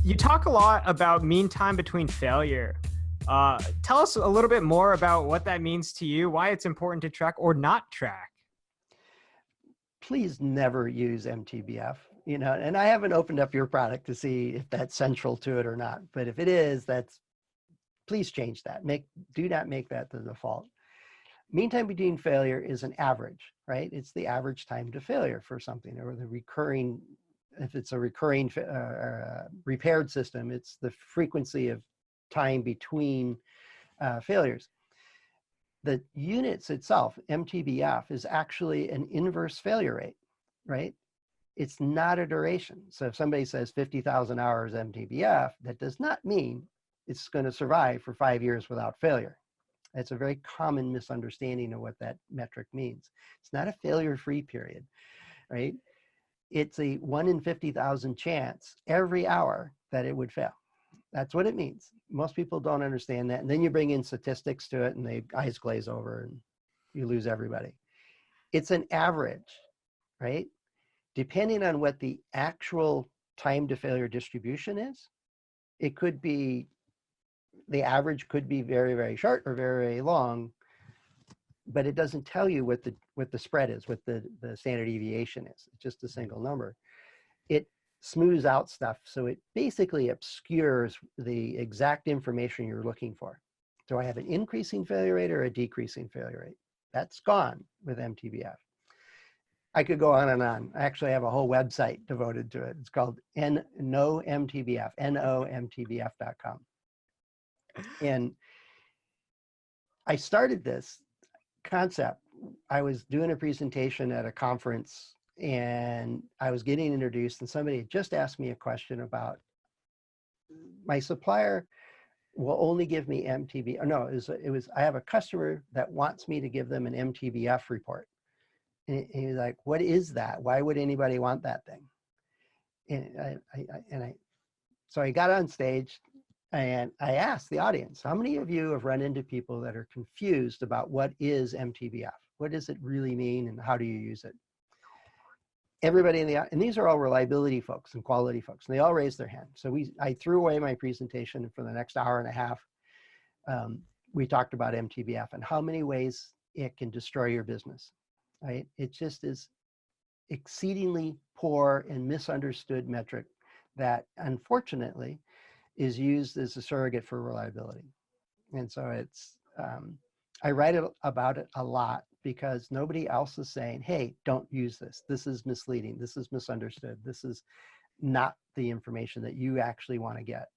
You talk a lot about mean time between failure. Tell us a little bit more about what that means to you, why it's important to track or not track. Please never use MTBF, and I haven't opened up your product to see if that's central to it or not. But if it is, please change that. Do not make that the default. Mean time between failure is an average, right? It's the average time to failure for something, or the recurring, if it's a recurring repaired system, it's the frequency of time between failures. The units itself, MTBF, is actually an inverse failure rate, right? It's not a duration. So if somebody says 50,000 hours MTBF, that does not mean it's going to survive for 5 years without failure. That's a very common misunderstanding of what that metric means. It's not a failure-free period, right? It's a 1 in 50,000 chance every hour that it would fail. That's what it means. Most people don't understand that. And then you bring in statistics to it and the eyes glaze over and you lose everybody. It's an average, right? Depending on what the actual time to failure distribution is, it could be, the average could be very, very short or very, very long, but it doesn't tell you what the spread is, what the standard deviation is. It's just a single number. It smooths out stuff, so it basically obscures the exact information you're looking for. Do I have an increasing failure rate or a decreasing failure rate? That's gone with MTBF. I could go on and on. I actually have a whole website devoted to it. It's called NoMTBF, NoMTBF.com. And I started this concept. I was doing a presentation at a conference and I was getting introduced, and somebody had just asked me a question about my supplier will only give me MTBF. No, it was I have a customer that wants me to give them an MTBF report. And he was like, what is that? Why would anybody want that thing? So I got on stage and I asked the audience, how many of you have run into people that are confused about what is MTBF? What does it really mean and how do you use it? Everybody and these are all reliability folks and quality folks, and they all raised their hand. So I threw away my presentation, and for the next hour and a half, we talked about MTBF and how many ways it can destroy your business, right? It just is exceedingly poor and misunderstood metric that unfortunately is used as a surrogate for reliability. And so it's, I write about it a lot because nobody else is saying, hey, don't use this. This is misleading. This is misunderstood. This is not the information that you actually want to get.